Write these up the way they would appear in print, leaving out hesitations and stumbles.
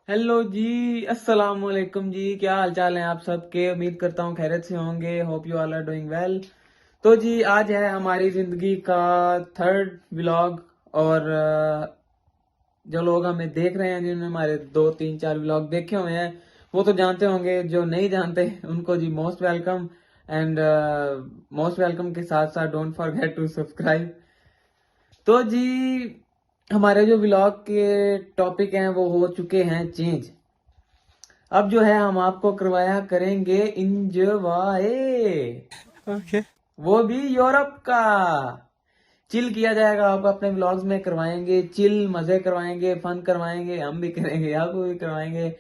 Hello जी। अस्सलाम वालेकुम जी। क्या हाल चाल है आप सबके? उम्मीद करता हूँ खैरियत से होंगे। Hope you all are doing well. तो जी आज है हमारी जिंदगी का थर्ड व्लॉग। और जो लोग हमें देख रहे हैं, जिन्होंने हमारे 2 3 4 व्लॉग देखे हुए हैं, वो तो जानते होंगे। जो नहीं जानते उनको जी most welcome. And most welcome के साथ साथ डोंट फॉरगेट टू सब्सक्राइब। तो जी हमारे जो व्लॉग के टॉपिक हैं वो हो चुके हैं चेंज। अब जो है हम आपको करवाया करेंगे इंजॉय, Okay. वो भी यूरोप का। चिल किया जाएगा, आप अपने व्लॉग्स में करवाएंगे चिल, मजे करवाएंगे, फन करवाएंगे, हम भी करेंगे, आपको भी करवाएंगे।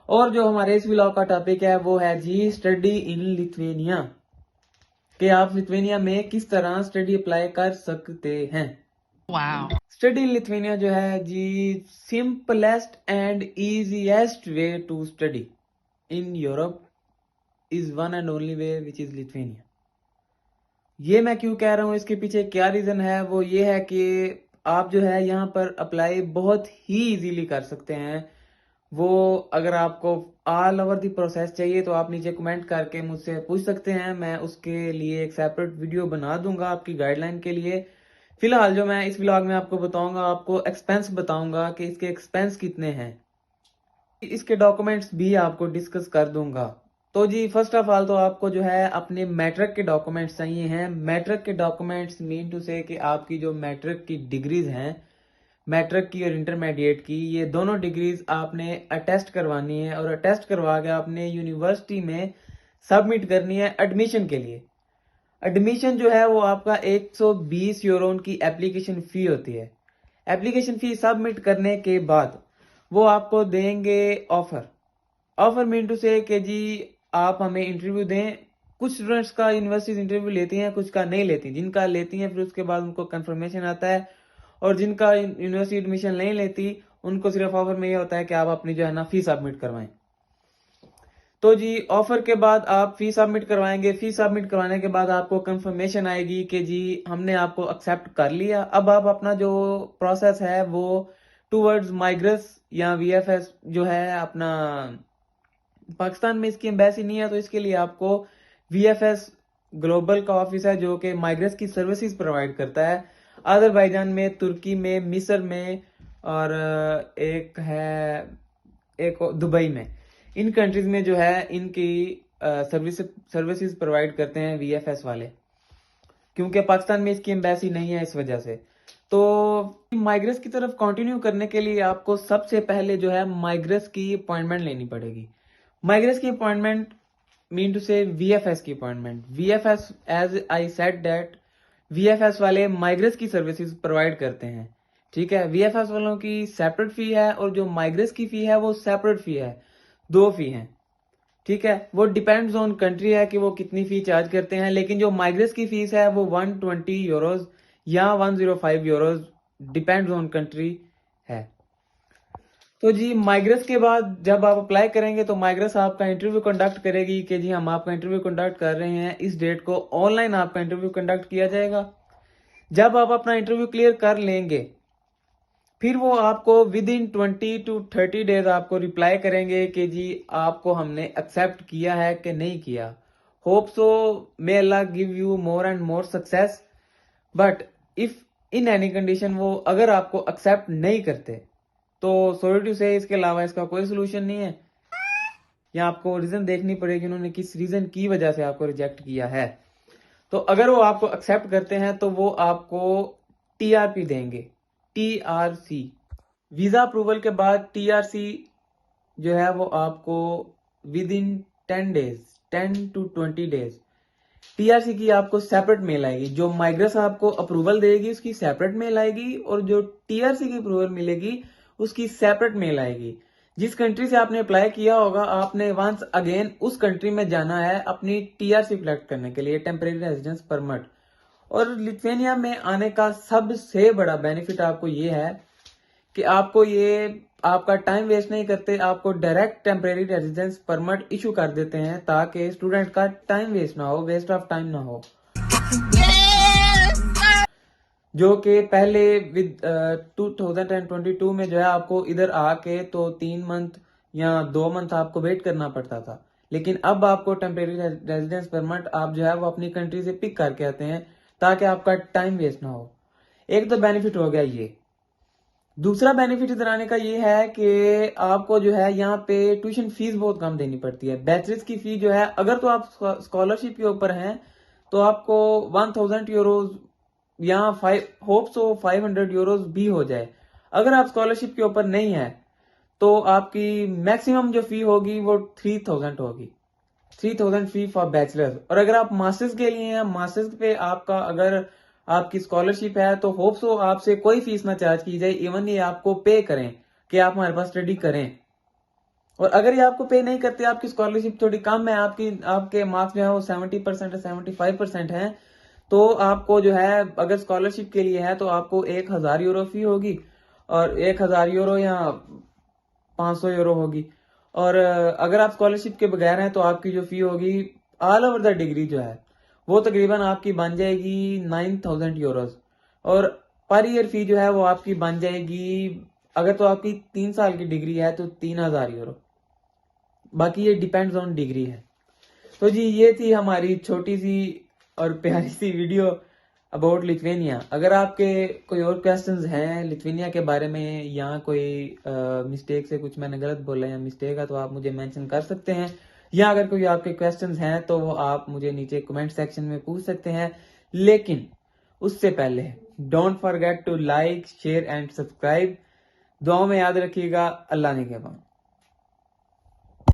और जो हमारे इस व्लॉग का टॉपिक है वो है जी स्टडी इन लिथुएनिया, कि आप लिथुएनिया में किस तरह स्टडी अप्लाई कर सकते हैं। Wow. स्टडी इन लिथुएनिया जो है जी simplest and easiest way to study in Europe is one and only way which is Lithuania. ये मैं क्यों कह रहा हूँ, इसके पीछे क्या रीजन है, वो ये है कि आप जो है यहाँ पर अप्लाई बहुत ही इजीली कर सकते हैं। वो अगर आपको ऑल ओवर दी प्रोसेस चाहिए तो आप नीचे कमेंट करके मुझसे पूछ सकते हैं, मैं उसके लिए एक सेपरेट वीडियो बना दूंगा आपकी गाइडलाइन के लिए। फिलहाल जो मैं इस व्लॉग में आपको बताऊंगा, आपको एक्सपेंस बताऊंगा कि इसके एक्सपेंस कितने हैं। इसके डॉक्यूमेंट्स भी आपको डिस्कस कर दूंगा। तो जी फर्स्ट ऑफ ऑल तो आपको जो है अपने मैट्रिक के डॉक्यूमेंट्स चाहिए हैं। मैट्रिक के डॉक्यूमेंट्स मीन टू से कि आपकी जो मैट्रिक की डिग्रीज हैं, मैट्रिक की और इंटरमीडिएट की, ये दोनों डिग्रीज आपने अटेस्ट करवानी है और अटेस्ट करवा के आपने यूनिवर्सिटी में सबमिट करनी है एडमिशन के लिए। एडमिशन जो है वो आपका 120 यूरो की एप्लीकेशन फी होती है। एप्लीकेशन फी सबमिट करने के बाद वो आपको देंगे ऑफर। ऑफर मीन टू से कि जी आप हमें इंटरव्यू दें। कुछ स्टूडेंट्स का यूनिवर्सिटीज इंटरव्यू लेती हैं, कुछ का नहीं लेती। जिनका लेती हैं फिर उसके बाद उनको कंफर्मेशन आता है, और जिनका यूनिवर्सिटी एडमिशन नहीं लेती उनको सिर्फ ऑफर में ये होता है कि आप अपनी जो है ना फी सबमिट करवाएं। तो जी ऑफर के बाद आप फी सबमिट करवाएंगे। फी सबमिट करवाने के बाद आपको कंफर्मेशन आएगी कि जी हमने आपको एक्सेप्ट कर लिया। अब आप अपना जो प्रोसेस है वो टूवर्ड्स माइग्रेस या वीएफएस जो है अपना, पाकिस्तान में इसकी एम्बेसी नहीं है तो इसके लिए आपको वीएफएस ग्लोबल का ऑफिस है जो कि माइग्रेस की सर्विसेज प्रोवाइड करता है। अजरबैजान में, तुर्की में, मिस्र में, और एक है एक दुबई में। इन कंट्रीज में जो है इनकी सर्विसेज प्रोवाइड करते हैं वीएफएस वाले, क्योंकि पाकिस्तान में इसकी एम्बेसी नहीं है इस वजह से। तो माइग्रेस की तरफ कंटिन्यू करने के लिए आपको सबसे पहले जो है माइग्रेस की अपॉइंटमेंट लेनी पड़ेगी। माइग्रेस की appointment mean to say VFS की appointment. VFS, as I said that, VFS वाले माइग्रेस की सर्विसेज प्रोवाइड करते हैं। ठीक है, वीएफएस वालों की सेपरेट फी है और जो माइग्रेस की फी है वो सेपरेट फी है। दो फी है। ठीक है, वो डिपेंड्स ऑन कंट्री है कि वो कितनी फी चार्ज करते हैं, लेकिन जो माइग्रेस की फीस है वो 120 यूरोज या 105 यूरोज, डिपेंड्स ऑन कंट्री है। तो जी माइग्रेस के बाद जब आप अप्लाई करेंगे तो माइग्रेस आपका इंटरव्यू कंडक्ट करेगी कि जी हम आपका इंटरव्यू कंडक्ट कर रहे हैं इस डेट को। ऑनलाइन आपका इंटरव्यू कंडक्ट किया जाएगा। जब आप अपना इंटरव्यू क्लियर कर लेंगे फिर वो आपको विद इन 20 to 30 डेज आपको रिप्लाई करेंगे कि जी आपको हमने एक्सेप्ट किया है कि नहीं किया। Hope so, may Allah give you more and more success. But if in any condition वो अगर आपको एक्सेप्ट नहीं करते तो सॉरी टू से इसके अलावा इसका कोई सोल्यूशन नहीं है। या आपको रीजन देखनी पड़ेगी उन्होंने किस रीजन की वजह से आपको रिजेक्ट किया है। तो अगर वो आपको एक्सेप्ट करते हैं तो वो आपको टीआरपी देंगे, टीआरसी। वीजा अप्रूवल के बाद टीआरसी जो है वो आपको with in 10 days, 10 to 20 days TRC की आपको सेपरेट मेल आएगी। जो माइग्रेस आपको अप्रूवल देगी उसकी सेपरेट मेल आएगी, और जो टीआरसी की अप्रूवल मिलेगी उसकी सेपरेट मेल आएगी। जिस कंट्री से आपने अप्लाई किया होगा आपने वंस अगेन उस कंट्री में जाना है अपनी टीआरसी कलेक्ट करने के लिए, टेम्परेरी रेजिडेंस परमिट। और लिथुएनिया में आने का सबसे बड़ा बेनिफिट आपको ये है कि आपको ये आपका टाइम वेस्ट नहीं करते, आपको direct temporary residence permit issue कर देते हैं ताकि स्टूडेंट का टाइम वेस्ट ना हो, वेस्ट ऑफ टाइम ना हो। जो कि पहले विद 2022 में जो है आपको इधर आके तो 3 मंथ या 2 मंथ आपको वेट करना पड़ता था, लेकिन अब आपको टेम्परेरी रेजिडेंस परमिट आप जो है वो अपनी कंट्री से पिक करके आते हैं ताकि आपका टाइम वेस्ट ना हो। एक तो बेनिफिट हो गया ये। दूसरा बेनिफिट इधर आने का ये है कि आपको जो है यहाँ पे ट्यूशन फीस बहुत कम देनी पड़ती है। बैचलर्स की फी जो है, अगर तो आप स्कॉलरशिप के ऊपर हैं तो आपको 1000 यूरोज या 500 यूरोज भी हो जाए। अगर आप स्कॉलरशिप के ऊपर नहीं है तो आपकी मैक्सिमम जो फी होगी वो 3000 होगी। 3000 फी फॉर बैचलर्स। और अगर आप मास्टर्स के लिए हैं, मास्टर्स पे आपका अगर आपकी स्कॉलरशिप है तो होप सो आपसे कोई फीस ना चार्ज की जाए, इवन ये आपको पे करें कि आप हमारे पास स्टडी करें। और अगर ये आपको पे नहीं करते, आपकी स्कॉलरशिप थोड़ी कम है, आपके मार्क्स जो है वो 70% 75% है, तो आपको जो है अगर स्कॉलरशिप के लिए है तो आपको 1000 यूरो फी होगी, और 1000 यूरो या 500 यूरो होगी। और अगर आप स्कॉलरशिप के बगैर हैं तो आपकी जो फी होगी ऑल ओवर द डिग्री जो है वो तकरीबन आपकी बन जाएगी 9000 यूरोज। और पर ईयर फी जो है वो आपकी बन जाएगी, अगर तो आपकी 3 साल की डिग्री है तो 3000 यूरो। बाकी ये डिपेंड्स ऑन डिग्री है। तो जी ये थी हमारी छोटी सी और प्यारी सी वीडियो अबाउट लिथुआनिया। अगर आपके कोई और क्वेश्चंस हैं लिथुआनिया के बारे में, या कोई मिस्टेक से कुछ मैंने गलत बोला या मिस्टेक है तो आप मुझे मेंशन कर सकते हैं, या अगर कोई आपके क्वेश्चंस हैं तो वो आप मुझे नीचे कमेंट सेक्शन में पूछ सकते हैं। लेकिन उससे पहले don't forget to like share and subscribe. दुआओं में याद रखिएगा। अल्लाह ने के बाद।